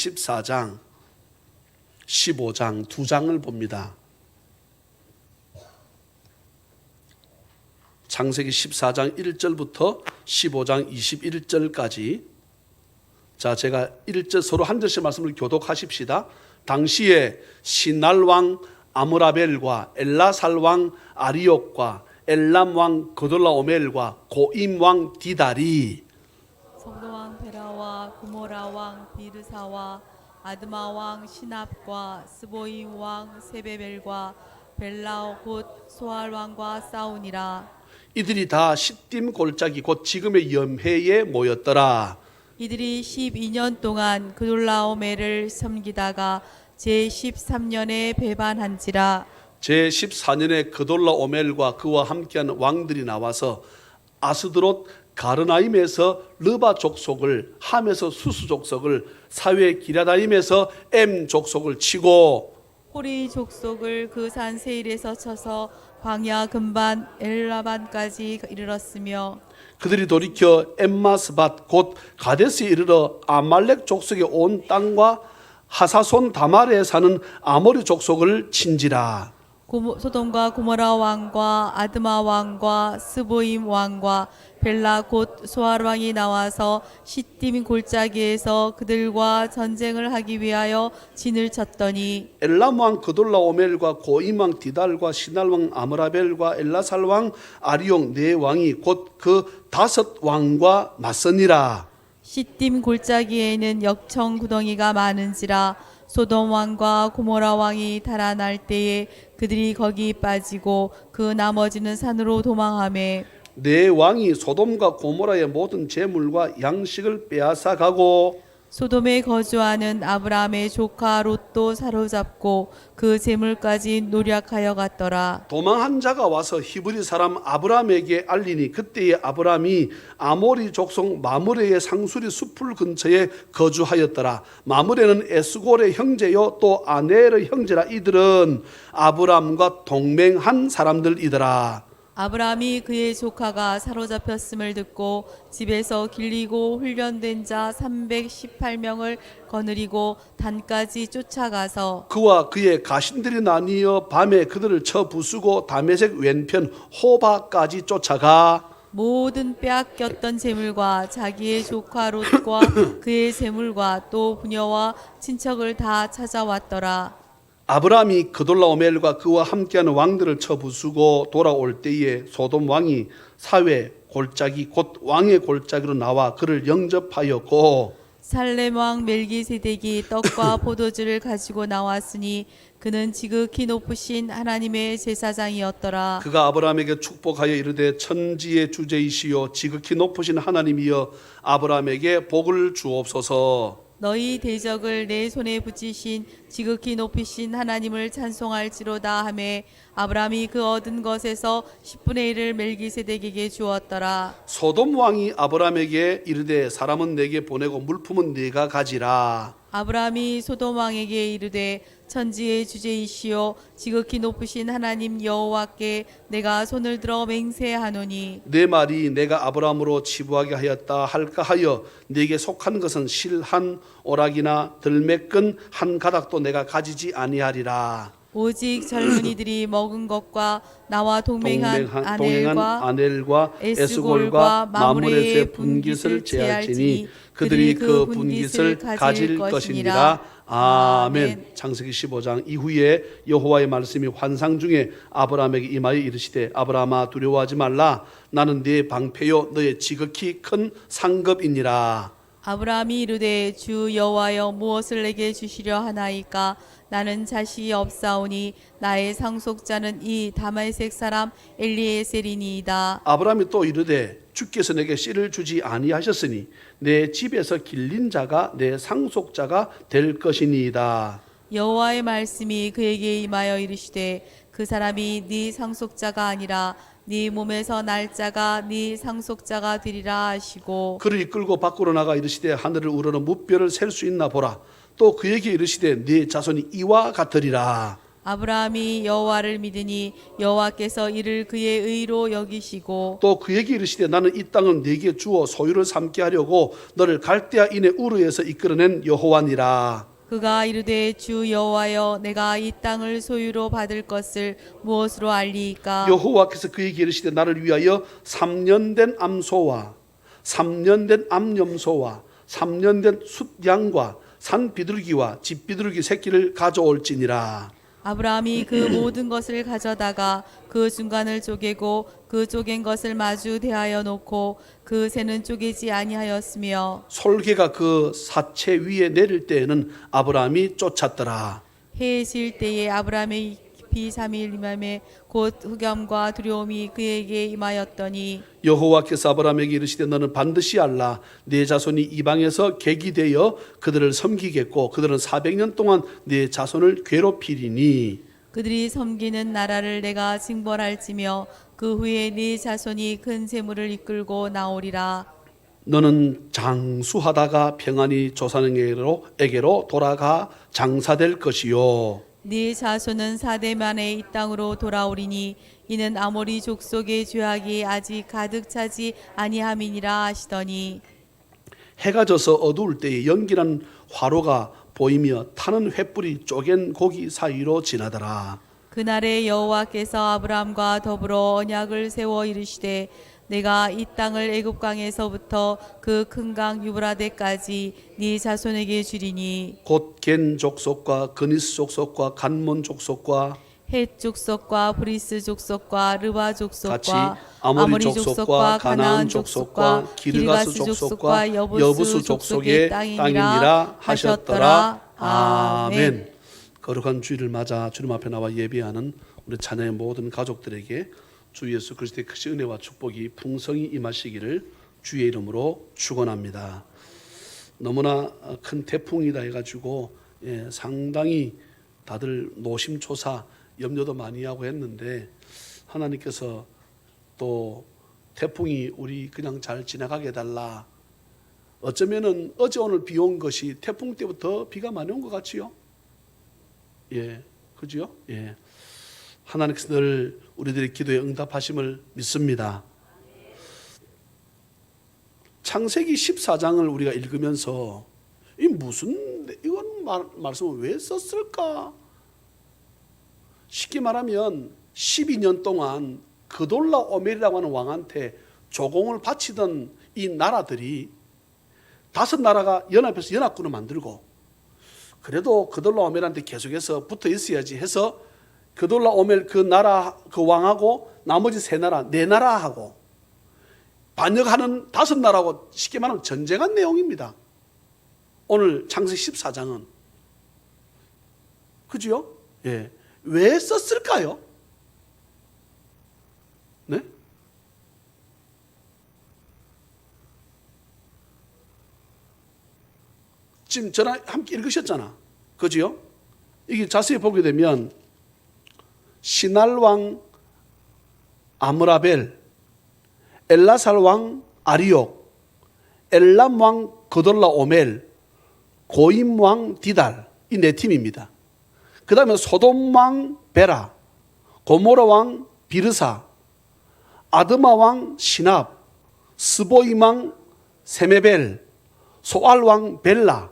14장, 15장 두 장을 봅니다. 창세기 14장 1절부터 15장 21절까지. 자, 제가 1절 서로 한 절씩 말씀을 교독하십시다. 당시에 시날 왕 아므라벨과 엘라살 왕 아리옥과 엘람 왕 그돌라오멜과 고임 왕 디달이 소돔 왕 베라와 고모라 왕 비르사와 아드마 왕 시납과 스보임 왕 세베벨과 벨라 곧 소알 왕과 싸우니라. 이들이 다 시딤 골짜기 곧 지금의 염해에 모였더라. 이들이 12년 동안 그돌라오멜을 섬기다가 제13년에 배반한지라. 제14년에 그돌라오멜과 그와 함께하는 왕들이 나와서 아스드롯 가르나임에서 르바 족속을, 함에서 수수 족속을, 사회 기랴다임에서 엠 족속을 치고 호리 족속을 그 산 세일에서 쳐서 광야 근반 엘라반까지 이르렀으며 그들이 돌이켜 엠마스밭 곧 가데스에 이르러 아말렉 족속의 온 땅과 하사손 다말에 사는 아모리 족속을 친지라. 소돔과 고모라 왕과 아드마 왕과 스보임 왕과 벨라 곧 소알 왕이 나와서 시딤 골짜기에서 그들과 전쟁을 하기 위하여 진을 쳤더니 엘람 왕 그돌라오멜과 고임 왕 디달과 시날 왕 아므라벨과 엘라살 왕 아리용 네 왕이 곧 그 다섯 왕과 맞서니라. 시딤 골짜기에는 역청 구덩이가 많은지라. 소돔 왕과 고모라 왕이 달아날 때에 그들이 거기 빠지고 그 나머지는 산으로 도망하매 네 왕이 소돔과 고모라의 모든 재물과 양식을 빼앗아 가고 소돔에 거주하는 아브라함의 조카 롯도 사로잡고 그 재물까지 노략하여 갔더라. 도망한 자가 와서 히브리 사람 아브라함에게 알리니 그때에 아브라함이 아모리 족속 마므레의 상수리 숲풀 근처에 거주하였더라. 마므레는 에스골의 형제요 또 아넬의 형제라. 이들은 아브라함과 동맹한 사람들이더라. 아브라함이 그의 조카가 사로잡혔음을 듣고 집에서 길리고 훈련된 자 318명을 거느리고 단까지 쫓아가서 그와 그의 가신들이 나뉘어 밤에 그들을 쳐 부수고 다메섹 왼편 호바까지 쫓아가 모든 빼앗겼던 재물과 자기의 조카 롯과 그의 재물과 또 부녀와 친척을 다 찾아왔더라. 아브라함이 그돌라오멜과 그와 함께하는 왕들을 쳐 부수고 돌아올 때에 소돔 왕이 사회 골짜기 곧 왕의 골짜기로 나와 그를 영접하였고 살렘 왕 멜기세덱이 떡과 포도주를 가지고 나왔으니 그는 지극히 높으신 하나님의 제사장이었더라. 그가 아브라함에게 축복하여 이르되 천지의 주제이시요 지극히 높으신 하나님이여 아브라함에게 복을 주옵소서. 너희 대적을 내 손에 붙이신 지극히 높이신 하나님을 찬송할지로다 하매 아브라함이 그 얻은 것에서 10분의 1을 멜기세덱에게 주었더라. 소돔 왕이 아브라함에게 이르되 사람은 내게 보내고 물품은 네가 가지라. 아브라함이 소돔 왕에게 이르되 천지의 주제이시오 지극히 높으신 하나님 여호와께 내가 손을 들어 맹세하노니 내 말이 내가 아브라함으로 치부하게 하였다 할까 하여 네게 속한 것은 실 한 오락이나 들매끈 한 가닥도 내가 가지지 아니하리라. 오직 젊은이들이 먹은 것과 나와 동맹한 아넬과 에스골과 마므렛의 분깃을 제할지니 그들이 그 분깃을 가질 것이니라. 아멘. 창세기 15장 이후에 여호와의 말씀이 환상 중에 아브라함에게 임하여 이르시되 아브라함아 두려워하지 말라. 나는 네 방패요 너의 지극히 큰 상급이니라. 아브라함이 이르되 주 여호와여 무엇을 내게 주시려 하나이까 나는 자식이 없사오니 나의 상속자는 이 다메섹 사람 엘리에셀이니이다. 아브라함이 또 이르되 주께서 내게 씨를 주지 아니하셨으니 내 집에서 길린 자가 내 상속자가 될 것이니이다. 여호와의 말씀이 그에게 임하여 이르시되 그 사람이 네 상속자가 아니라 네 몸에서 날 자가 네 상속자가 되리라 하시고 그를 이끌고 밖으로 나가 이르시되 하늘을 우러러 무뼈를 셀 수 있나 보라. 또 그에게 이르시되 네 자손이 이와 같으리라. 아브라함이 여호와를 믿으니 여호와께서 이를 그의 의로 여기시고 또 그에게 이르시되 나는 이 땅을 네게 주어 소유를 삼게 하려고 너를 갈대아인의 우르에서 이끌어낸 여호와니라. 그가 이르되 주 여호와여 내가 이 땅을 소유로 받을 것을 무엇으로 알리이까? 여호와께서 그에게 이르시되 나를 위하여 3년 된 암소와 3년 된 암염소와 3년 된 숫양과 산 비둘기와 집 비둘기 새끼를 가져올지니라. 아브라함이 그 모든 것을 가져다가 그 중간을 쪼개고 그 쪼갠 것을 마주 대하여 놓고 그 새는 쪼개지 아니하였으며 솔개가 그 사체 위에 내릴 때에는 아브라함이 쫓았더라. 해에 질 때에 아브라함의 깊이 3일 임함에 곧 흑염과 두려움이 그에게 임하였더니 여호와께서 아브라함에게 이르시되 너는 반드시 알라 네 자손이 이방에서 객이 되어 그들을 섬기겠고 그들은 400년 동안 네 자손을 괴롭히리니 그들이 섬기는 나라를 내가 징벌할지며 그 후에 네 자손이 큰 재물을 이끌고 나오리라. 너는 장수하다가 평안히 조상에게로 돌아가 장사될 것이요 네 자손은 4대 만에 이 땅으로 돌아오리니 이는 아모리 족속의 죄악이 아직 가득 차지 아니함이니라 하시더니 해가 져서 어두울 때에 연기난 화로가 보이며 타는 횃불이 쪼갠 고기 사이로 지나더라. 그날에 여호와께서 아브라함과 더불어 언약을 세워 이르시되 내가 이 땅을 애굽 강에서부터 그 큰 강 유브라데까지 네 자손에게 주리니 곧 겐 족속과 그니스 족속과 간몬 족속과 헷 족속과 브리스 족속과 르바 같이 족속과 아모리 족속과 가나안 족속과 기르가스 족속과 여부수 족속의 땅이니라 하셨더라. 아멘. 거룩한 주일을 맞아 주님 앞에 나와 예배하는 우리 자녀의 모든 가족들에게 주 예수 그리스도의 크신 은혜와 축복이 풍성히 임하시기를 주의 이름으로 축원합니다. 너무나 큰 태풍이다 해가지고 상당히 다들 노심초사 염려도 많이 하고 했는데 하나님께서 또 태풍이 우리 그냥 잘 지나가게 해달라. 어쩌면은 어제 오늘 비 온 것이 태풍 때부터 비가 많이 온 것 같지요? 예, 그죠? 예. 하나님께서 늘 우리들의 기도에 응답하심을 믿습니다. 창세기 14장을 우리가 읽으면서 이건 말씀을 왜 썼을까? 쉽게 말하면 12년 동안 그돌라 오멜이라고 하는 왕한테 조공을 바치던 이 나라들이 5나라가 연합해서 연합군을 만들고 그래도 그돌라 오멜한테 계속해서 붙어 있어야지 해서 그돌라 오멜 그 나라 그 왕하고 나머지 3나라 4나라하고 반역하는 5나라하고 쉽게 말하면 전쟁한 내용입니다. 오늘 창세기 14장은 그죠? 예. 왜 썼을까요? 네? 지금 저랑 함께 읽으셨잖아. 그죠? 이게 자세히 보게 되면 시날왕 아므라벨, 엘라살왕 아리옥, 엘람왕 그돌라 오멜, 고임왕 디달 이 4팀입니다. 그 다음에 소돔왕 베라, 고모라왕 비르사, 아드마왕 시납, 스보임왕 세메벨, 소알왕 벨라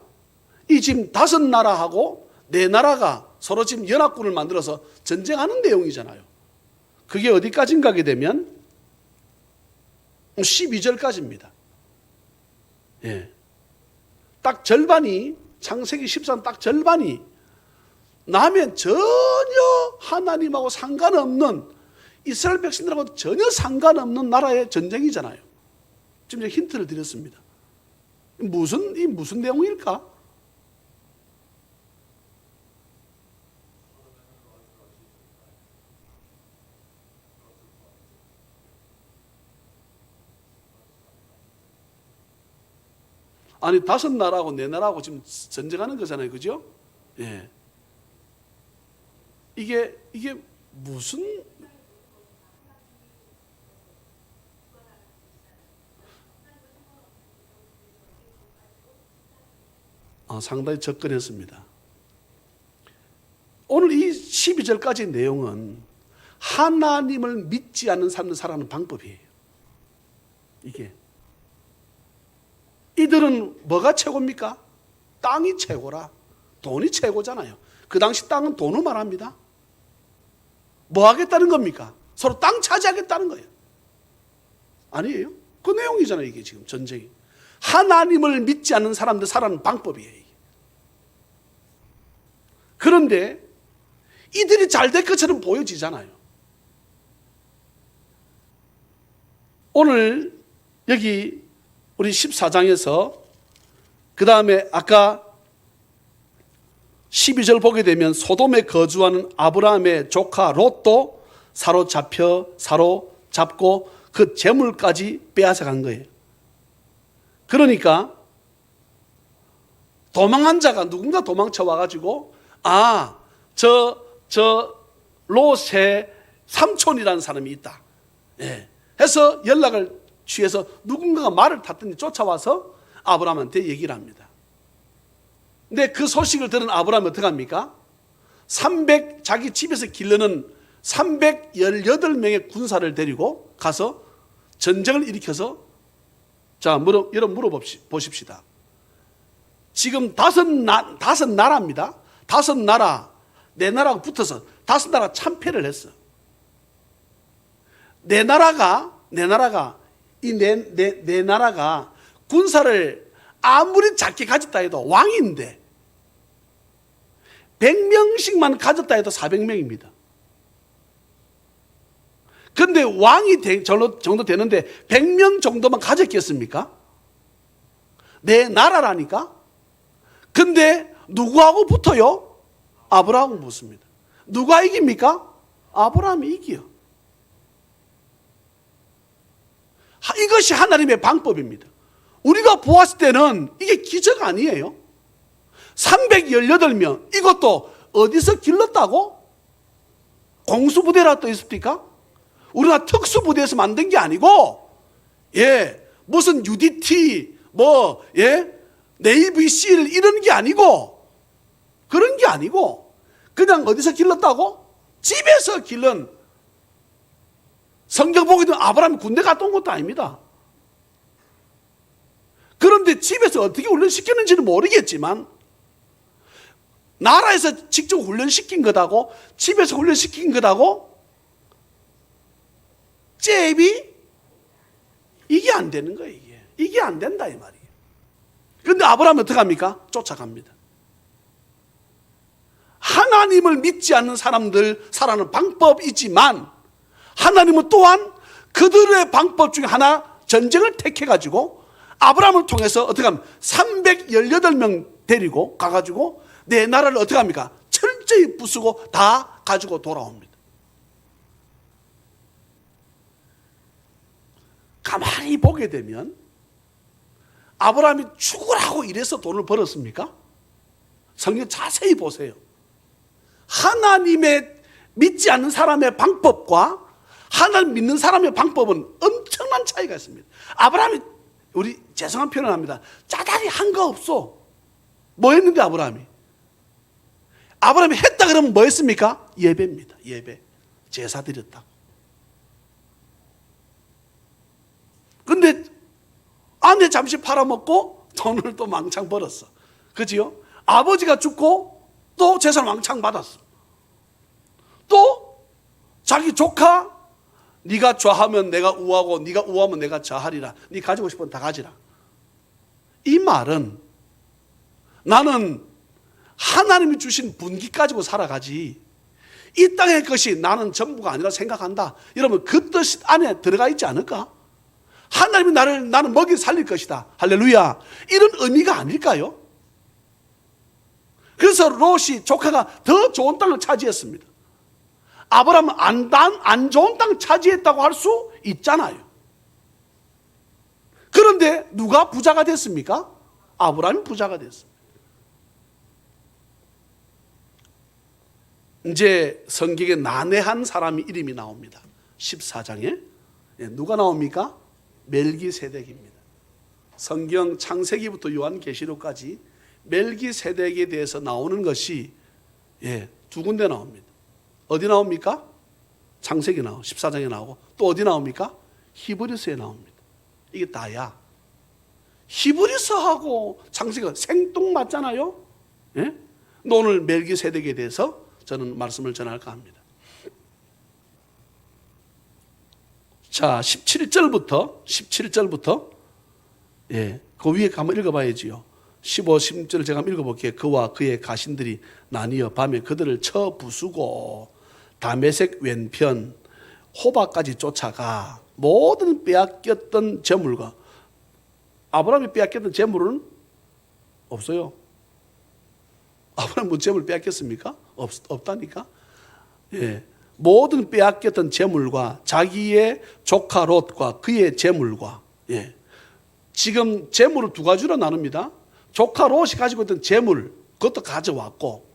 이 지금 5나라하고 4나라가 서로 지금 연합군을 만들어서 전쟁하는 내용이잖아요. 그게 어디까지 가게 되면 12절까지입니다. 예. 딱 절반이 창세기 14장 딱 절반이 남의 전혀 하나님하고 상관없는 이스라엘 백성들하고 전혀 상관없는 나라의 전쟁이잖아요. 지금 제가 힌트를 드렸습니다. 무슨 내용일까? 아니 5나라하고 4나라하고 지금 전쟁하는 거잖아요, 그죠? 예. 이게 무슨 상당히 접근했습니다. 오늘 이 12절까지 내용은 하나님을 믿지 않는 사람들 살아가는 방법이에요. 이게 이들은 뭐가 최고입니까? 땅이 최고라. 돈이 최고잖아요. 그 당시 땅은 돈을 말합니다. 뭐 하겠다는 겁니까? 서로 땅 차지하겠다는 거예요. 아니에요? 그 내용이잖아요. 이게 지금 전쟁이. 하나님을 믿지 않는 사람들 살아가는 방법이에요. 이게. 그런데 이들이 잘 될 것처럼 보여지잖아요. 오늘 여기 우리 14장에서 그 다음에 아까 12절 보게 되면 소돔에 거주하는 아브라함의 조카 롯도 사로잡고 그 재물까지 빼앗아간 거예요. 그러니까 도망한 자가 누군가 도망쳐 와가지고 저 롯의 삼촌이라는 사람이 있다. 예. 해서 연락을 취해서 누군가가 말을 탔더니 쫓아와서 아브라함한테 얘기를 합니다. 근데 그 소식을 들은 아브라함이 어떻게 합니까? 자기 집에서 기르는 318명의 군사를 데리고 가서 전쟁을 일으켜서 자, 여러분 물어보십시다. 지금 다섯 나라입니다. 다섯 나라, 네 나라가 붙어서 다섯 나라 참패를 했어. 네 나라가 군사를 아무리 작게 가졌다 해도 왕인데 100명씩만 가졌다 해도 400명입니다. 그런데 왕이 정도 되는데 100명 정도만 가졌겠습니까? 내 나라라니까. 근데 누구하고 붙어요? 아브라함하고 붙습니다. 누가 이깁니까? 아브라함이 이기요. 이것이 하나님의 방법입니다. 우리가 보았을 때는 이게 기적 아니에요. 318명, 이것도 어디서 길렀다고? 공수부대라 또 있습니까? 우리가 특수부대에서 만든 게 아니고, 무슨 UDT, 네이비 실 이런 게 아니고, 그런 게 아니고, 그냥 어디서 길렀다고? 집에서 길른. 성경 보게 되면 아브라함이 군대 갔다 온 것도 아닙니다. 그런데 집에서 어떻게 훈련시켰는지는 모르겠지만 나라에서 직접 훈련시킨 것하고 집에서 훈련시킨 것하고 잽이 이게 안 되는 거예요. 이게 안 된다 이 말이에요. 그런데 아브라함은 어떻게 합니까? 쫓아갑니다. 하나님을 믿지 않는 사람들 살아가는 방법이지만 하나님은 또한 그들의 방법 중에 하나 전쟁을 택해가지고 아브라함을 통해서 어떻게 하면 318명 데리고 가가지고 내 나라를 어떻게 합니까? 철저히 부수고 다 가지고 돌아옵니다. 가만히 보게 되면 아브라함이 죽으라고 이래서 돈을 벌었습니까? 성경 자세히 보세요. 하나님의 믿지 않는 사람의 방법과 하나님 믿는 사람의 방법은 엄청난 차이가 있습니다. 아브라함이 우리 죄송한 표현을 합니다. 짜다리 한 거 없어. 뭐 했는데 아브라함이 했다 그러면 뭐 했습니까? 예배입니다. 예배. 제사 드렸다고. 근데 아내 잠시 팔아먹고 돈을 또 망창 벌었어. 그지요? 아버지가 죽고 또 재산 왕창 받았어. 또 자기 조카 네가 좌하면 내가 우하고 네가 우하면 내가 좌하리라. 네 가지고 싶으면 다 가지라. 이 말은 나는 하나님이 주신 분기 가지고 살아가지 이 땅의 것이 나는 전부가 아니라 생각한다. 여러분 그 뜻 안에 들어가 있지 않을까? 하나님이 나는 먹이 살릴 것이다. 할렐루야. 이런 의미가 아닐까요? 그래서 롯이 조카가 더 좋은 땅을 차지했습니다. 아브라함은 안 좋은 땅 차지했다고 할 수 있잖아요. 그런데 누가 부자가 됐습니까? 아브라함이 부자가 됐습니다. 이제 성경에 난해한 사람이 이름이 나옵니다. 14장에 누가 나옵니까? 멜기세덱입니다. 성경 창세기부터 요한계시록까지 멜기세덱에 대해서 나오는 것이 두 군데 나옵니다. 어디 나옵니까? 창세기 나오고 14장에 나오고 또 어디 나옵니까? 히브리서에 나옵니다. 이게 다야. 히브리서하고 창세기가 생뚱맞잖아요. 예? 오늘 멜기세덱에 대해서 저는 말씀을 전할까 합니다. 자, 17절부터 예, 그 위에 한번 읽어봐야지요. 15, 16절 제가 한번 읽어볼게요. 그와 그의 가신들이 나뉘어 밤에 그들을 쳐 부수고 다메섹 왼편 호바까지 쫓아가 모든 빼앗겼던 재물과 아브라함이 빼앗겼던 재물은 없어요. 아브라함 뭐 재물 빼앗겼습니까? 없다니까. 예, 모든 빼앗겼던 재물과 자기의 조카 롯과 그의 재물과 예, 지금 재물을 두 가지로 나눕니다. 조카 롯이 가지고 있던 재물 그것도 가져왔고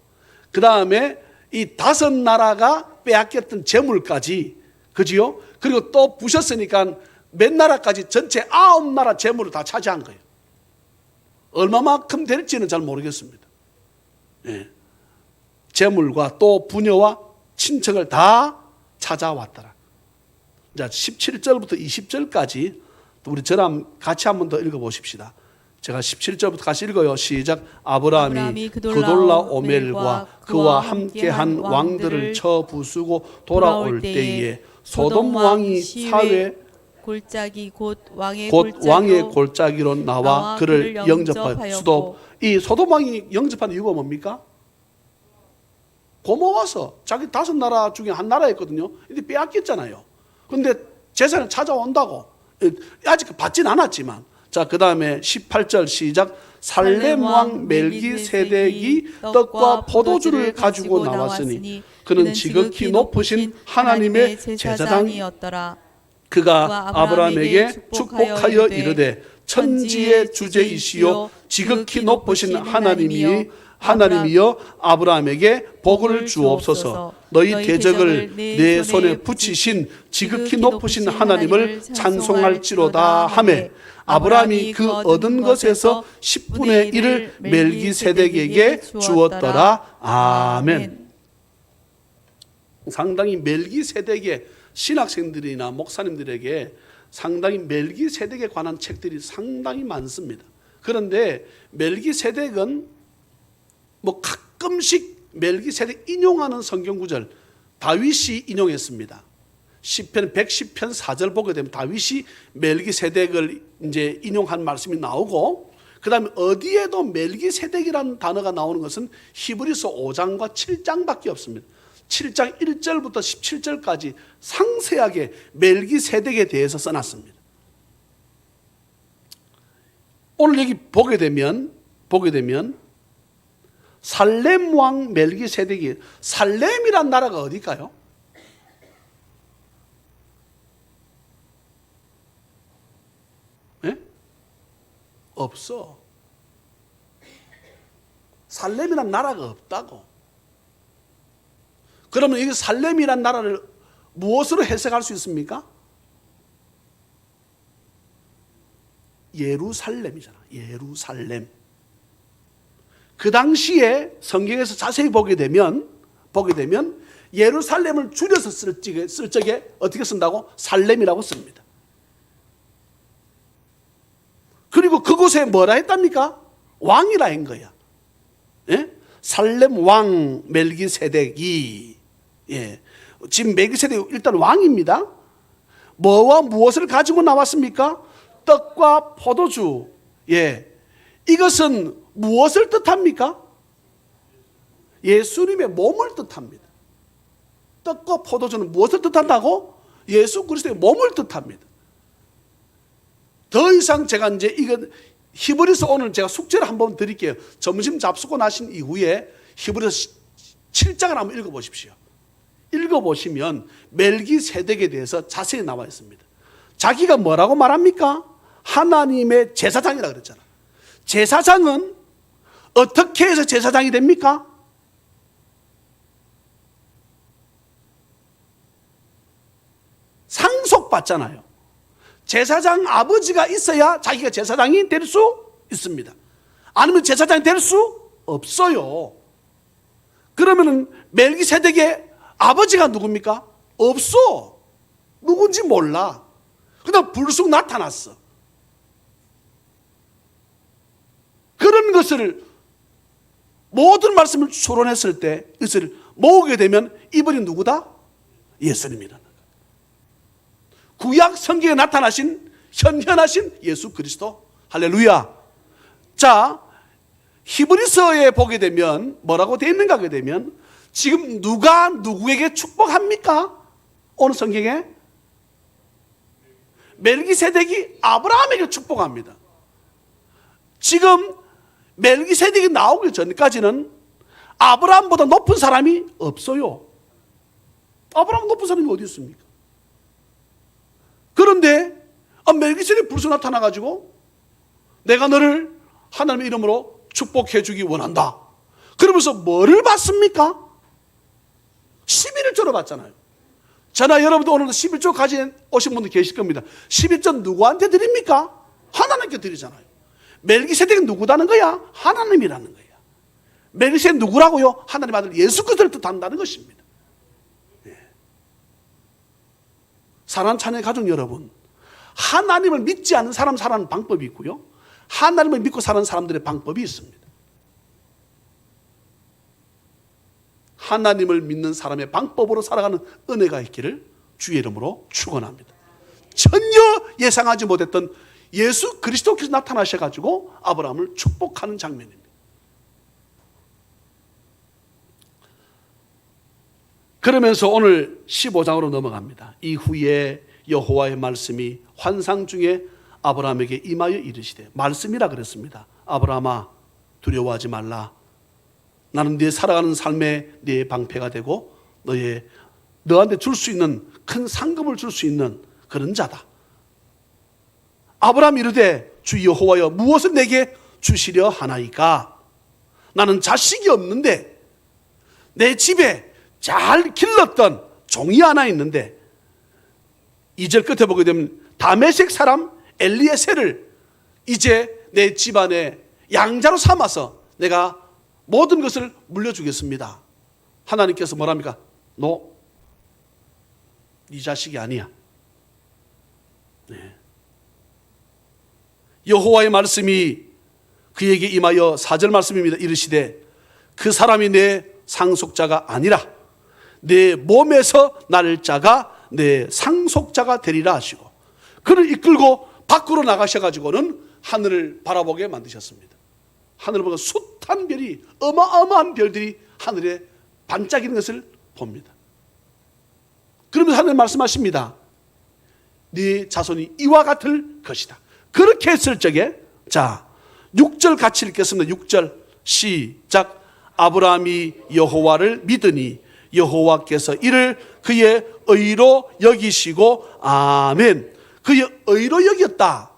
그 다음에 이 5나라가 빼앗겼던 재물까지 그지요? 그리고 또 부셨으니까 몇 나라까지 전체 9나라 재물을 다 차지한 거예요. 얼마만큼 될지는 잘 모르겠습니다. 예. 재물과 또 부녀와 친척을 다 찾아왔더라. 자, 17절부터 20절까지 우리 저랑 같이 한 번 더 읽어보십시다. 제가 17절부터 같이 읽어요. 시작. 아브라함이 그돌라오멜과 그와 함께한 왕들을 쳐 부수고 돌아올 때에 소돔 왕이 사회 골짜기 곧 왕의 골짜기로 나와 그를 영접하였고 이 소돔 왕이 영접한 이유가 뭡니까? 고마워서 자기 5나라 중에 한 나라였거든요. 근데 빼앗겼잖아요. 근데 재산을 찾아온다고 아직 받진 않았지만 자, 그 다음에 18절 시작. 살렘 왕 멜기세덱이 떡과 포도주를 가지고 나왔으니 그는 지극히 높으신 하나님의 제사장이었더라. 그가 아브라함에게 축복하여 이르되 천지의 주제이시요 지극히 높으신 하나님이여 아브라함에게 복을 주옵소서. 너희 대적을 내 손에 붙이신 지극히 높으신 하나님을 찬송할지로다 하매 아브라함이 그 얻은 것에서 10분의 1을 멜기세덱에게 주었더라. 아멘. 상당히 멜기세덱의 신학생들이나 목사님들에게 상당히 멜기세덱에 관한 책들이 상당히 많습니다. 그런데 멜기세덱은 뭐 가끔씩 멜기세덱 인용하는 성경 구절 다윗이 인용했습니다. 시편 110편 4절 보게 되면 다윗이 멜기세덱을 이제 인용한 말씀이 나오고 그다음에 어디에도 멜기세덱이라는 단어가 나오는 것은 히브리서 5장과 7장밖에 없습니다. 7장 1절부터 17절까지 상세하게 멜기세덱에 대해서 써놨습니다. 오늘 여기 보게 되면 살렘 왕 멜기세덱이 살렘이란 나라가 어디일까요? 네? 없어. 살렘이란 나라가 없다고. 그러면 이 살렘이란 나라를 무엇으로 해석할 수 있습니까? 예루살렘이잖아. 예루살렘. 그 당시에 성경에서 자세히 보게 되면 예루살렘을 줄여서 쓸 적에 어떻게 쓴다고? 살렘이라고 씁니다. 그리고 그곳에 뭐라 했답니까? 왕이라 한 거야. 예? 살렘 왕 멜기세덱이 예. 지금 멜기세덱이 일단 왕입니다. 뭐와 무엇을 가지고 나왔습니까? 떡과 포도주. 예. 이것은 무엇을 뜻합니까? 예수님의 몸을 뜻합니다. 떡과 포도주는 무엇을 뜻한다고? 예수 그리스도의 몸을 뜻합니다. 더 이상 제가 이제 이건 히브리서 오늘 제가 숙제를 한번 드릴게요. 점심 잡수고 나신 이후에 히브리서 7장을 한번 읽어보십시오. 읽어보시면 멜기세덱에 대해서 자세히 나와 있습니다. 자기가 뭐라고 말합니까? 하나님의 제사장이라고 그랬잖아. 제사장은 어떻게 해서 제사장이 됩니까? 상속받잖아요. 제사장 아버지가 있어야 자기가 제사장이 될 수 있습니다. 아니면 제사장이 될 수 없어요. 그러면은 멜기세덱의 아버지가 누굽니까? 없어. 누군지 몰라. 그냥 불쑥 나타났어. 그런 것을 모든 말씀을 추론했을 때 이것을 모으게 되면 이분이 누구다? 예수님이라는 거예요. 구약 성경에 나타나신 현현하신 예수 그리스도. 할렐루야. 자, 히브리서에 보게 되면 뭐라고 되어 있는가 하게 되면 지금 누가 누구에게 축복합니까? 오늘 성경에 멜기세덱이 아브라함에게 축복합니다. 지금 멜기세덱이 나오기 전까지는 아브라함보다 높은 사람이 없어요. 아브라함 높은 사람이 어디 있습니까? 그런데 멜기세덱이 불쑥 나타나가지고 내가 너를 하나님의 이름으로 축복해 주기 원한다. 그러면서 뭐를 받습니까? 11조를 받잖아요. 저나 여러분도 오늘도 11조 가진 오신 분들 계실 겁니다. 11조 누구한테 드립니까? 하나님께 드리잖아요. 멜기세덱은 누구다는 거야? 하나님이라는 거야. 멜기세덱 누구라고요? 하나님 아들 예수 그리스도를 뜻한다는 것입니다. 예. 사랑하는 자녀 가족 여러분, 하나님을 믿지 않는 사람 사는 방법이 있고요, 하나님을 믿고 사는 사람들의 방법이 있습니다. 하나님을 믿는 사람의 방법으로 살아가는 은혜가 있기를 주의 이름으로 축원합니다. 전혀 예상하지 못했던 예수 그리스도께서 나타나셔가지고 아브라함을 축복하는 장면입니다. 그러면서 오늘 15장으로 넘어갑니다. 이후에 여호와의 말씀이 환상 중에 아브라함에게 임하여 이르시되, 말씀이라 그랬습니다. 아브라함아, 두려워하지 말라. 나는 네 살아가는 삶에 네 방패가 되고 너한테 줄 수 있는 큰 상급을 줄 수 있는 그런 자다. 아브라함이 이르되, 주 여호와여, 무엇을 내게 주시려 하나이까? 나는 자식이 없는데 내 집에 잘 길렀던 종이 하나 있는데, 2절 끝에 보게 되면 다메섹 사람 엘리에셀을 이제 내 집안에 양자로 삼아서 내가 모든 것을 물려주겠습니다. 하나님께서 뭐랍니까? 너, 네 자식이 아니야. 네. 여호와의 말씀이 그에게 임하여 4절 말씀입니다. 이르시되, 그 사람이 내 상속자가 아니라 내 몸에서 날 자가 내 상속자가 되리라 하시고, 그를 이끌고 밖으로 나가셔가지고는 하늘을 바라보게 만드셨습니다. 하늘을 보고 숱한 별이, 어마어마한 별들이 하늘에 반짝이는 것을 봅니다. 그러면서 하나님 말씀하십니다. 네 자손이 이와 같을 것이다. 그렇게 했을 적에, 자, 6절 같이 읽겠습니다. 6절 시작. 아브라함이 여호와를 믿으니 여호와께서 이를 그의 의로 여기시고, 아멘. 그의 의로 여겼다.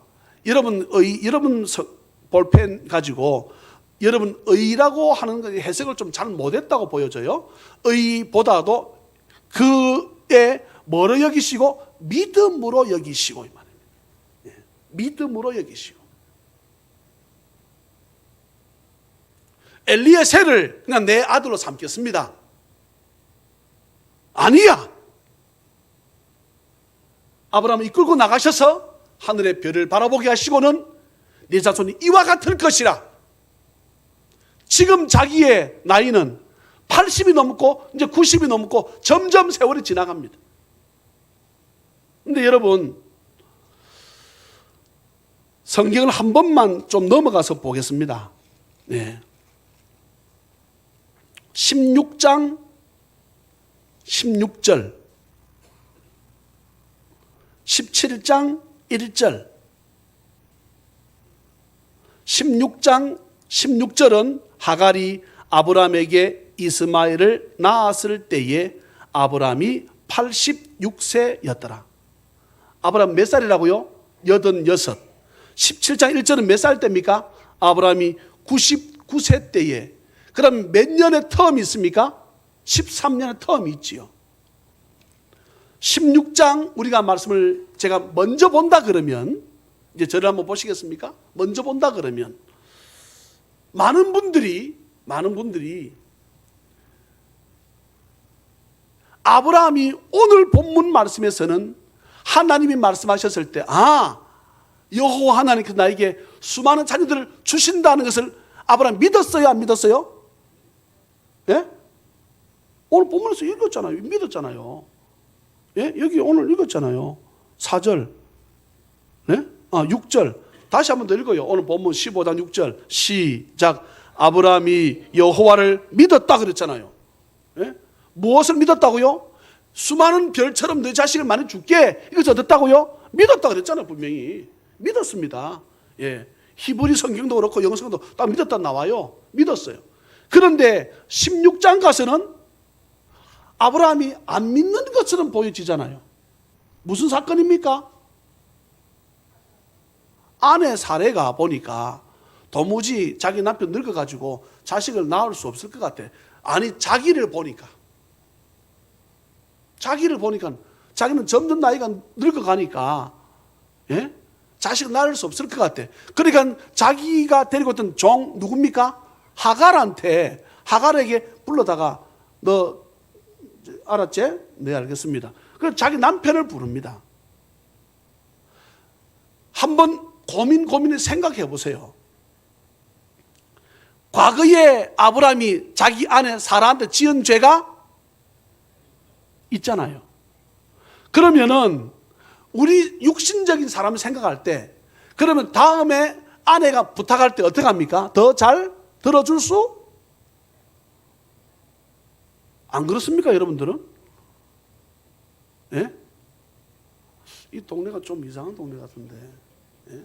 여러분 볼펜 가지고 여러분 의라고 하는 해석을 좀 잘 못했다고 보여져요. 의보다도 그의 뭐로 여기시고? 믿음으로 여기시고 이 말입니다. 예, 믿음으로 여기시고. 엘리에셀을 그냥 내 아들로 삼겠습니다. 아니야. 아브라함을 이끌고 나가셔서 하늘의 별을 바라보게 하시고는 네 자손이 이와 같을 것이라. 지금 자기의 나이는 80이 넘고 이제 90이 넘고 점점 세월이 지나갑니다. 근데 여러분, 성경을 한 번만 좀 넘어가서 보겠습니다. 네. 16장 16절, 17장 1절, 16장 16절은 하갈이 아브라함에게 이스마엘을 낳았을 때에 아브라함이 86세였더라. 아브라함 몇 살이라고요? 86. 17장 1절은 몇 살 때입니까? 아브라함이 99세 때에. 그럼 몇 년의 텀이 있습니까? 13년의 텀이 있지요. 16장 우리가 말씀을 제가 먼저 본다 그러면, 이제 저를 한번 보시겠습니까? 먼저 본다 그러면 많은 분들이 아브라함이 오늘 본문 말씀에서는 하나님이 말씀하셨을 때 여호와 하나님께서 나에게 수많은 자녀들을 주신다는 것을 아브라함이 믿었어요, 안 믿었어요? 예? 오늘 본문에서 읽었잖아요. 믿었잖아요. 예? 여기 오늘 읽었잖아요. 4절, 네? 6절. 다시 한 번 더 읽어요. 오늘 본문 15장 6절. 시작. 아브라함이 여호와를 믿었다 그랬잖아요. 예? 무엇을 믿었다고요? 수많은 별처럼 내 자식을 많이 줄게. 이것을 얻었다고요? 믿었다 그랬잖아요. 분명히 믿었습니다. 예. 히브리 성경도 그렇고 영어 성경도 다 믿었다 나와요. 믿었어요. 그런데 16장 가서는 아브라함이 안 믿는 것처럼 보여지잖아요. 무슨 사건입니까? 아내 사례가 보니까 도무지 자기 남편 늙어가지고 자식을 낳을 수 없을 것 같아. 아니, 자기를 보니까 자기는 점점 나이가 늙어가니까, 예? 자식을 낳을 수 없을 것 같아. 그러니까 자기가 데리고 있던 종 누굽니까? 하갈에게 불러다가 너 알았지? 네, 알겠습니다. 그래서 자기 남편을 부릅니다. 한번 고민을 생각해 보세요. 과거에 아브라함이 자기 아내 사라한테 지은 죄가 있잖아요. 그러면은 우리 육신적인 사람을 생각할 때, 그러면 다음에 아내가 부탁할 때 어떻게 합니까? 더 잘 들어줄 수? 안 그렇습니까, 여러분들은? 예? 이 동네가 좀 이상한 동네 같은데. 예?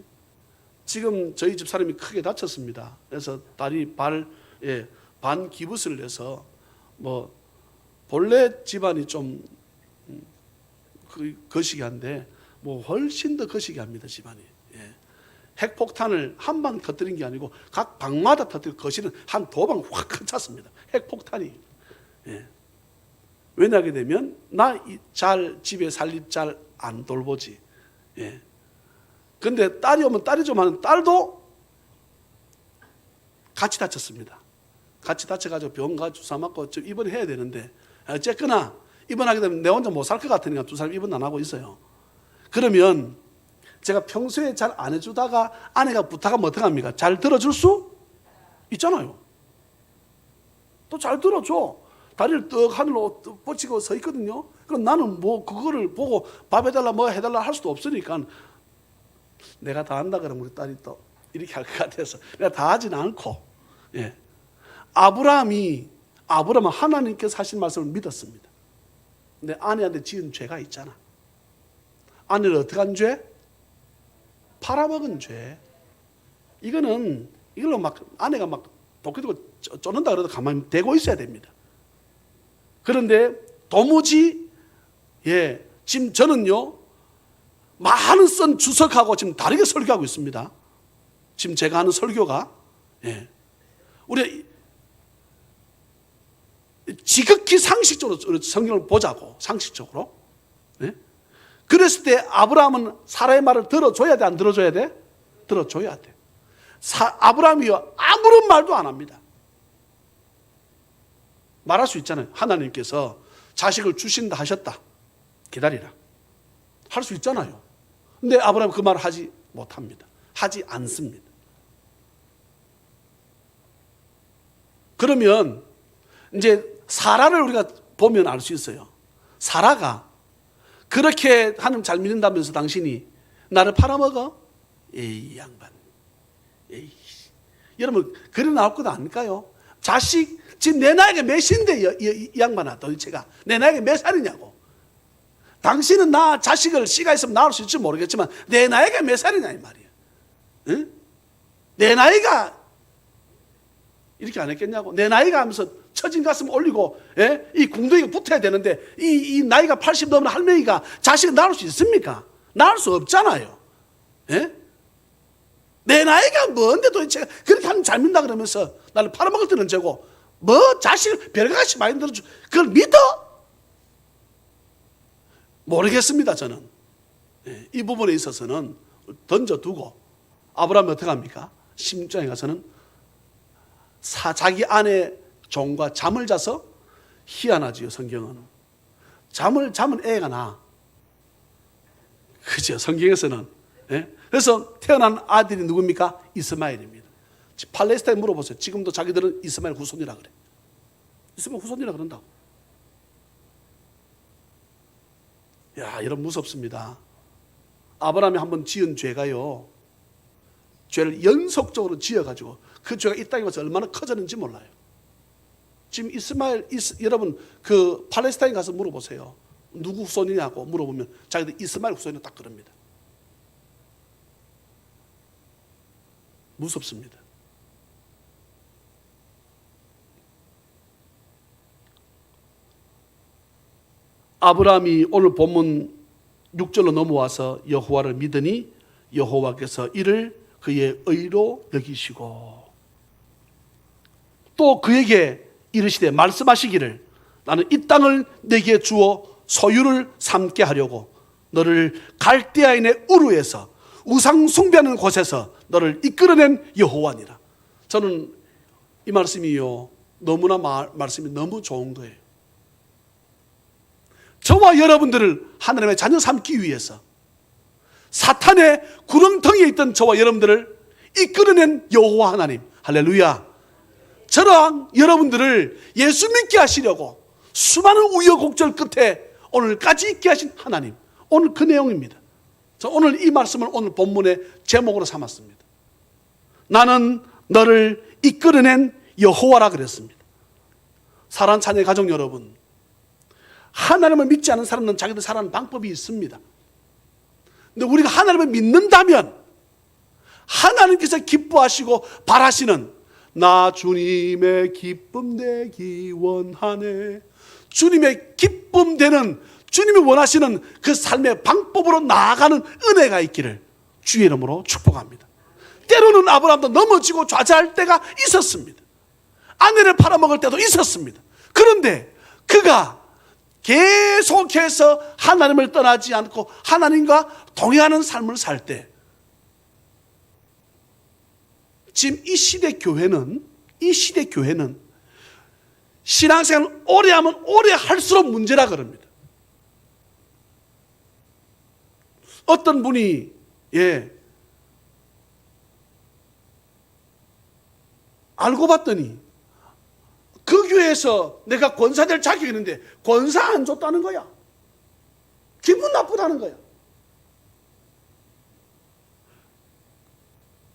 지금 저희 집 사람이 크게 다쳤습니다. 그래서 다리 반 기부스를 내서 본래 집안이 좀 거시기한데 훨씬 더 거시기합니다, 집안이. 예. 핵폭탄을 한 방 터뜨린 게 아니고 각 방마다 터뜨린 거실은 한 2방 확 쳤습니다. 핵폭탄이. 예. 왜냐하게 되면 집에 살림 잘 안 돌보지. 예. 근데 딸이 오면 딸이 좀 하는 딸도 같이 다쳤습니다. 같이 다쳐가지고 병원 가서 주사 맞고 입원해야 되는데, 어쨌거나 입원하게 되면 내 혼자 못 살 것 같으니까 두 사람 입원 안 하고 있어요. 그러면 제가 평소에 잘 안 해주다가 아내가 부탁하면 어떻게 합니까? 잘 들어줄 수 있잖아요. 또 잘 들어줘. 다리를 떡 하늘로 뻗치고 서 있거든요. 그럼 나는 그거를 보고 밥 해달라 해달라 할 수도 없으니까 내가 다 한다 그러면 우리 딸이 또 이렇게 할 것 같아서 내가 다 하지는 않고, 예. 아브라함은 하나님께서 하신 말씀을 믿었습니다. 근데 아내한테 지은 죄가 있잖아. 아내를 어떻게 한 죄? 팔아먹은 죄. 이걸로 아내가 도끼 들고 쫓는다 그래도 가만히 대고 있어야 됩니다. 그런데 도무지, 지금 저는요, 많은 선 주석하고 지금 다르게 설교하고 있습니다. 지금 제가 하는 설교가, 우리 지극히 상식적으로 성경을 보자고, 상식적으로. 그랬을 때 아브라함은 사라의 말을 들어줘야 돼, 안 들어줘야 돼? 들어줘야 돼. 아브라함이요, 아무런 말도 안 합니다. 말할 수 있잖아요. 하나님께서 자식을 주신다 하셨다. 기다리라. 할 수 있잖아요. 근데 아브라함은 그 말을 하지 못합니다. 하지 않습니다. 그러면 이제 사라를 우리가 보면 알 수 있어요. 사라가 그렇게 하나님 잘 믿는다면서 당신이 나를 팔아먹어? 에이, 양반. 에이. 여러분, 그래 나올 것 아닐까요? 자식, 지금 내 나이가 몇인데, 이 양반아, 도대체가. 내 나이가 몇 살이냐고. 당신은 나 자식을 씨가 있으면 낳을 수 있을지 모르겠지만, 내 나이가 몇 살이냐, 이 말이야. 응? 내 나이가, 이렇게 안 했겠냐고. 내 나이가 하면서 처진 가슴 올리고, 이 궁둥이가 붙어야 되는데, 이 나이가 80 넘은 할머니가 자식을 낳을 수 있습니까? 낳을 수 없잖아요. 내 나이가 뭔데 도대체 그렇게 하면 잘 믿는다 그러면서 나를 팔아먹을 때는 죄고, 자식을 별같이 많이 들어줘. 그걸 믿어? 모르겠습니다, 저는. 이 부분에 있어서는 던져두고, 아브라함이 어떻게 합니까? 16장에 가서는 자기 아내 종과 잠을 자서, 희한하지요, 성경은. 잠을 자면 애가 나. 그죠? 성경에서는. 예? 그래서 태어난 아들이 누굽니까? 이스마엘입니다. 팔레스타인 물어보세요. 지금도 자기들은 이스마엘 후손이라 그래. 이스마엘 후손이라 그런다고. 야, 이런 무섭습니다. 아브라함이 한번 지은 죄가요, 죄를 연속적으로 지어가지고 그 죄가 이 땅에 와서 얼마나 커졌는지 몰라요. 지금 여러분 그 팔레스타인 가서 물어보세요. 누구 후손이냐고 물어보면 자기들 이스마엘 후손이라고 딱 그럽니다. 무섭습니다. 아브라함이 오늘 본문 6절로 넘어와서 여호와를 믿으니 여호와께서 이를 그의 의로 여기시고 또 그에게 이르시되 말씀하시기를 나는 이 땅을 내게 주어 소유를 삼게 하려고 너를 갈대아인의 우르에서 우상 숭배하는 곳에서 너를 이끌어낸 여호와니라. 저는 이 말씀이요, 너무나 말씀이 너무 좋은 거예요. 저와 여러분들을 하나님의 자녀 삼기 위해서 사탄의 구렁텅이에 있던 저와 여러분들을 이끌어낸 여호와 하나님, 할렐루야. 저랑 여러분들을 예수 믿게 하시려고 수많은 우여곡절 끝에 오늘까지 있게 하신 하나님, 오늘 그 내용입니다. 저 오늘 이 말씀을 오늘 본문의 제목으로 삼았습니다. 나는 너를 이끌어낸 여호와라 그랬습니다. 사랑하는 자녀 가족 여러분, 하나님을 믿지 않은 사람은 자기들 살아가는 방법이 있습니다. 근데 우리가 하나님을 믿는다면 하나님께서 기뻐하시고 바라시는 나 주님의 기쁨 되기 원하네, 주님의 기쁨 되는, 주님이 원하시는 그 삶의 방법으로 나아가는 은혜가 있기를 주의 이름으로 축복합니다. 때로는 아브라함도 넘어지고 좌절할 때가 있었습니다. 아내를 팔아먹을 때도 있었습니다. 그런데 그가 계속해서 하나님을 떠나지 않고 하나님과 동행하는 삶을 살 때, 지금 이 시대 교회는 신앙생활을 오래 하면 오래 할수록 문제라 그럽니다. 어떤 분이 알고 봤더니 그 교회에서 내가 권사 될 자격이 있는데 권사 안 줬다는 거야. 기분 나쁘다는 거야.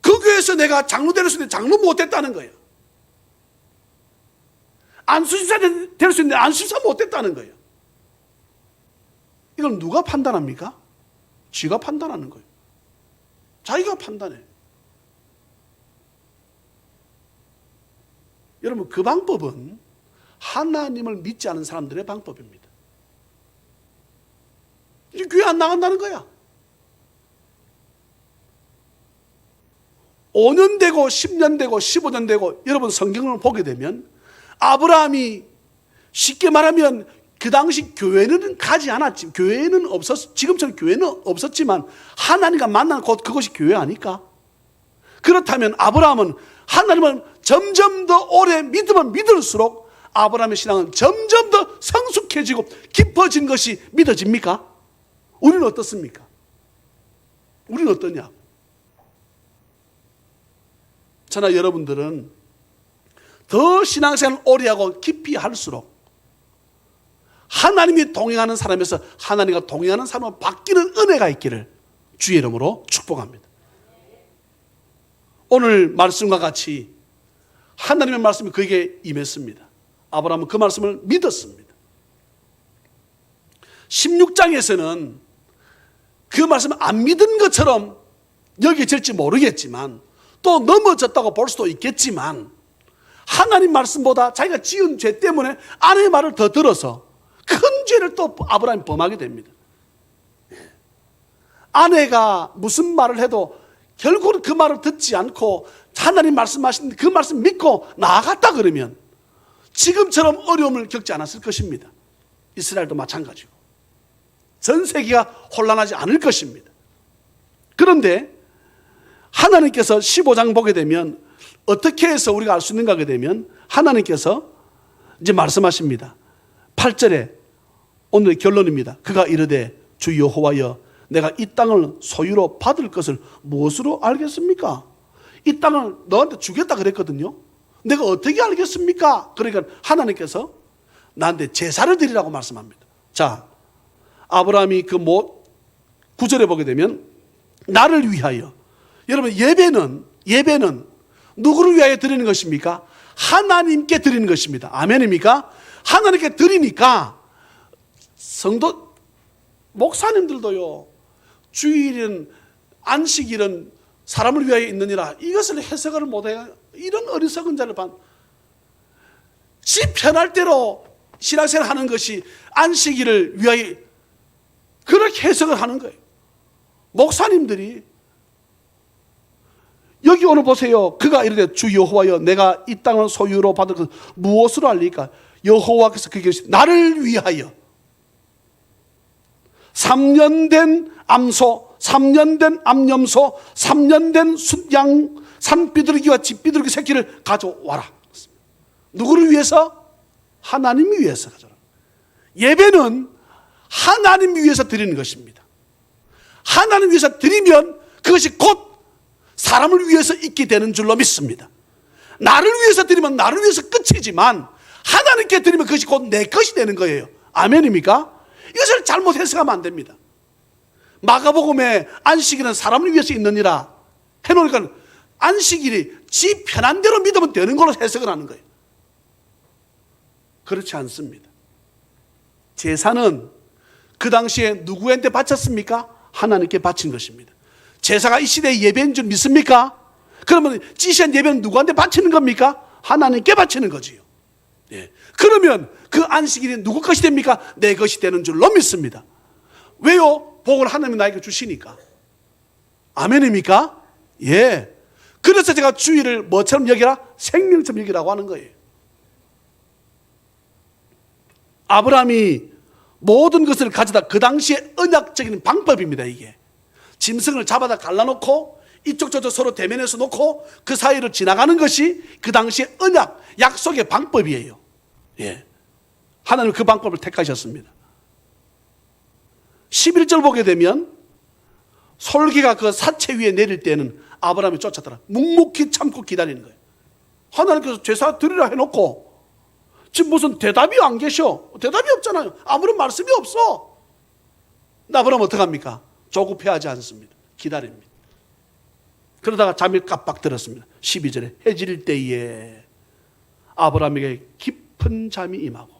그 교회에서 내가 장로 될 수 있는데 장로 못 됐다는 거야. 안수집사 될 수 있는데 안수집사 못 됐다는 거야. 이걸 누가 판단합니까? 지가 판단하는 거예요. 자기가 판단해. 여러분, 그 방법은 하나님을 믿지 않은 사람들의 방법입니다. 이제 교회 안 나간다는 거야. 5년 되고 10년 되고 15년 되고 여러분 성경을 보게 되면 아브라함이 쉽게 말하면 그 당시 교회는 가지 않았지. 교회는 지금처럼 교회는 없었지만 하나님과 만난 곳, 그것이 교회 아닐까? 그렇다면 아브라함은 하나님을 점점 더 오래 믿으면 믿을수록 아브라함의 신앙은 점점 더 성숙해지고 깊어진 것이 믿어집니까? 우리는 어떻습니까? 우리는 어떠냐? 저나 여러분들은 더 신앙생활을 오래 하고 깊이 할수록 하나님이 동행하는 사람에서 하나님과 동행하는 사람으로 바뀌는 은혜가 있기를 주의 이름으로 축복합니다. 오늘 말씀과 같이 하나님의 말씀이 그에게 임했습니다. 아브라함은 그 말씀을 믿었습니다. 16장에서는 그 말씀을 안 믿은 것처럼 여겨질지 모르겠지만 또 넘어졌다고 볼 수도 있겠지만 하나님 말씀보다 자기가 지은 죄 때문에 아내의 말을 더 들어서 큰 죄를 또 아브라함이 범하게 됩니다. 아내가 무슨 말을 해도 결국은 그 말을 듣지 않고 하나님 말씀하신 그 말씀 믿고 나아갔다 그러면 지금처럼 어려움을 겪지 않았을 것입니다. 이스라엘도 마찬가지고 전 세계가 혼란하지 않을 것입니다. 그런데 하나님께서 15장 보게 되면 어떻게 해서 우리가 알 수 있는가 하게 되면 하나님께서 이제 말씀하십니다. 8절에 오늘의 결론입니다. 그가 이르되 주 여호와여 내가 이 땅을 소유로 받을 것을 무엇으로 알겠습니까? 이 땅을 너한테 주겠다 그랬거든요. 내가 어떻게 알겠습니까? 그러니까 하나님께서 나한테 제사를 드리라고 말씀합니다. 자, 아브라함이 그 9절에 보게 되면 나를 위하여, 여러분 예배는 누구를 위하여 드리는 것입니까? 하나님께 드리는 것입니다. 아멘입니까? 하나님께 드리니까 성도 목사님들도요, 주일은 안식일은 사람을 위하여 있느니라 이것을 해석을 못해요. 이런 어리석은 자를 지 편할 대로 신앙생활 하는 것이 안식일을 위하여 그렇게 해석을 하는 거예요. 목사님들이 여기 오늘 보세요. 그가 이르되 주 여호와여 내가 이 땅을 소유로 받을 것 무엇으로 알리까? 여호와께서 그게 나를 위하여 3년 된 암소, 3년 된 암염소, 3년 된 숫양, 산비둘기와 집비둘기 새끼를 가져와라. 누구를 위해서? 하나님을 위해서 가져라. 예배는 하나님 위해서 드리는 것입니다. 하나님 위해서 드리면 그것이 곧 사람을 위해서 있게 되는 줄로 믿습니다. 나를 위해서 드리면 나를 위해서 끝이지만 하나님께 드리면 그것이 곧 내 것이 되는 거예요. 아멘입니까? 이것을 잘못 해석하면 안 됩니다. 마가복음에 안식일은 사람을 위해서 있느니라 해놓으니까 안식일이 지 편한 대로 믿으면 되는 걸로 해석을 하는 거예요. 그렇지 않습니다. 제사는 그 당시에 누구한테 바쳤습니까? 하나님께 바친 것입니다. 제사가 이 시대의 예배인 줄 믿습니까? 그러면 지시한 예배는 누구한테 바치는 겁니까? 하나님께 바치는 거지요. 예. 그러면 그 안식일이 누구 것이 됩니까? 내 것이 되는 줄로 믿습니다. 왜요? 복을 하나님이 나에게 주시니까. 아멘입니까? 예. 그래서 제가 주일을 뭐처럼 여기라? 생명처럼 여기라고 하는 거예요. 아브라함이 모든 것을 가져다 그 당시에 언약적인 방법입니다. 이게 짐승을 잡아다 갈라놓고 이쪽 저쪽 서로 대면해서 놓고 그 사이를 지나가는 것이 그 당시에 언약, 약속의 방법이에요. 예. 하나님 그 방법을 택하셨습니다. 11절 보게 되면 솔기가 그 사체 위에 내릴 때는 아브라함이 쫓았더라. 묵묵히 참고 기다리는 거예요. 하나님께서 제사 드리라 해놓고 지금 무슨 대답이 안 계셔. 대답이 없잖아요. 아무런 말씀이 없어. 아브라함 어떡합니까? 조급해하지 않습니다. 기다립니다. 그러다가 잠이 깜빡 들었습니다. 12절에 해질 때에 아브라함에게 깊은 잠이 임하고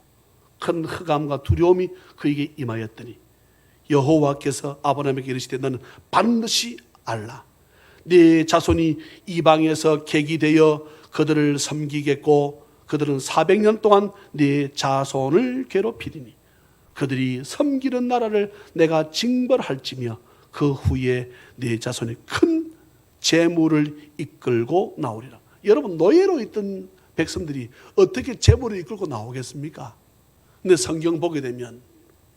큰 흑암과 두려움이 그에게 임하였더니 여호와께서 아브라함에게 이르시되 너는 반드시 알라. 네 자손이 이방에서 객이 되어 그들을 섬기겠고 그들은 400년 동안 네 자손을 괴롭히리니 그들이 섬기는 나라를 내가 징벌할지며 그 후에 네 자손이 큰 재물을 이끌고 나오리라. 여러분 노예로 있던 백성들이 어떻게 재물을 이끌고 나오겠습니까? 근데 성경 보게 되면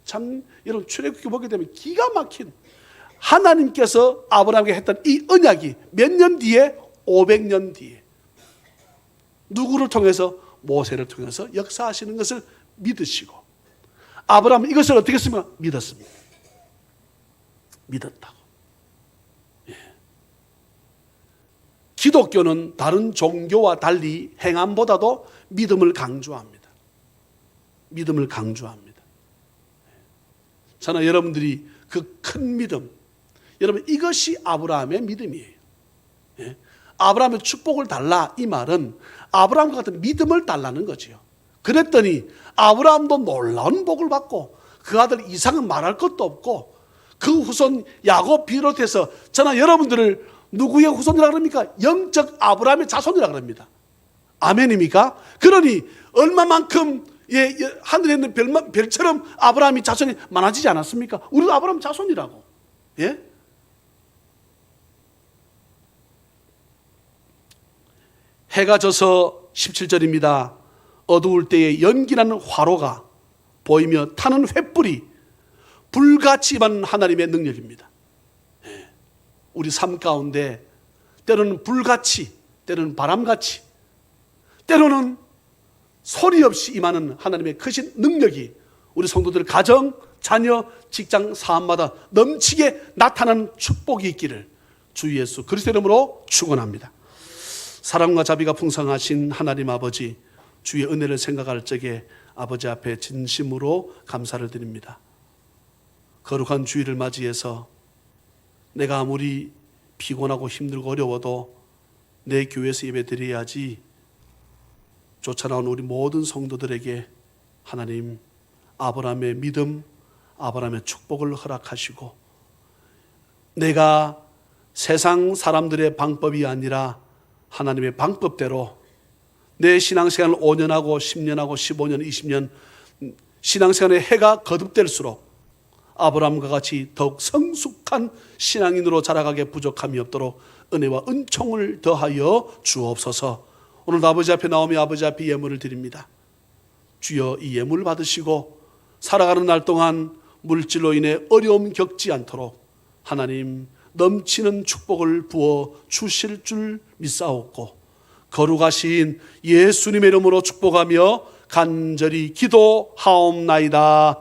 참 여러분 출애굽기 보게 되면 기가 막힌 하나님께서 아브라함에게 했던 이 언약이 몇 년 뒤에 500년 뒤에 누구를 통해서? 모세를 통해서 역사하시는 것을 믿으시고 아브라함은 이것을 어떻게 했습니까? 믿었습니다. 믿었다고. 예. 기독교는 다른 종교와 달리 행함보다도 믿음을 강조합니다. 믿음을 강조합니다. 저는 여러분들이 그 큰 믿음, 여러분 이것이 아브라함의 믿음이에요. 예. 아브라함의 축복을 달라 이 말은 아브라함과 같은 믿음을 달라는 거지요. 그랬더니 아브라함도 놀라운 복을 받고 그 아들 이삭은 말할 것도 없고 그 후손 야곱 비롯해서 저는 여러분들을 누구의 후손이라 그럽니까? 영적 아브라함의 자손이라 그럽니다. 아멘입니까? 그러니 얼마만큼 하늘에 있는 별처럼 아브라함이 자손이 많아지지 않았습니까? 우리도 아브라함 자손이라고. 예? 해가 져서 17절입니다. 어두울 때에 연기나는 화로가 보이며 타는 횃불이 불같이 임하는 하나님의 능력입니다. 우리 삶 가운데 때로는 불같이, 때로는 바람같이, 때로는 소리 없이 임하는 하나님의 크신 능력이 우리 성도들 가정, 자녀, 직장, 사업마다 넘치게 나타나는 축복이 있기를 주 예수 그리스도 이름으로 축원합니다. 사랑과 자비가 풍성하신 하나님 아버지, 주의 은혜를 생각할 적에 아버지 앞에 진심으로 감사를 드립니다. 거룩한 주일을 맞이해서 내가 아무리 피곤하고 힘들고 어려워도 내 교회에서 예배드려야지 쫓아나온 우리 모든 성도들에게 하나님 아브라함의 믿음, 아브라함의 축복을 허락하시고 내가 세상 사람들의 방법이 아니라 하나님의 방법대로 내 신앙생활을 5년하고 10년하고 15년, 20년 신앙생활의 해가 거듭될수록 아브라함과 같이 더욱 성숙한 신앙인으로 자라가게 부족함이 없도록 은혜와 은총을 더하여 주옵소서. 오늘 아버지 앞에 나오며 아버지 앞에 예물을 드립니다. 주여 이 예물을 받으시고 살아가는 날 동안 물질로 인해 어려움 겪지 않도록 하나님 넘치는 축복을 부어 주실 줄 믿사옵고 거룩하신 예수님의 이름으로 축복하며 간절히 기도하옵나이다.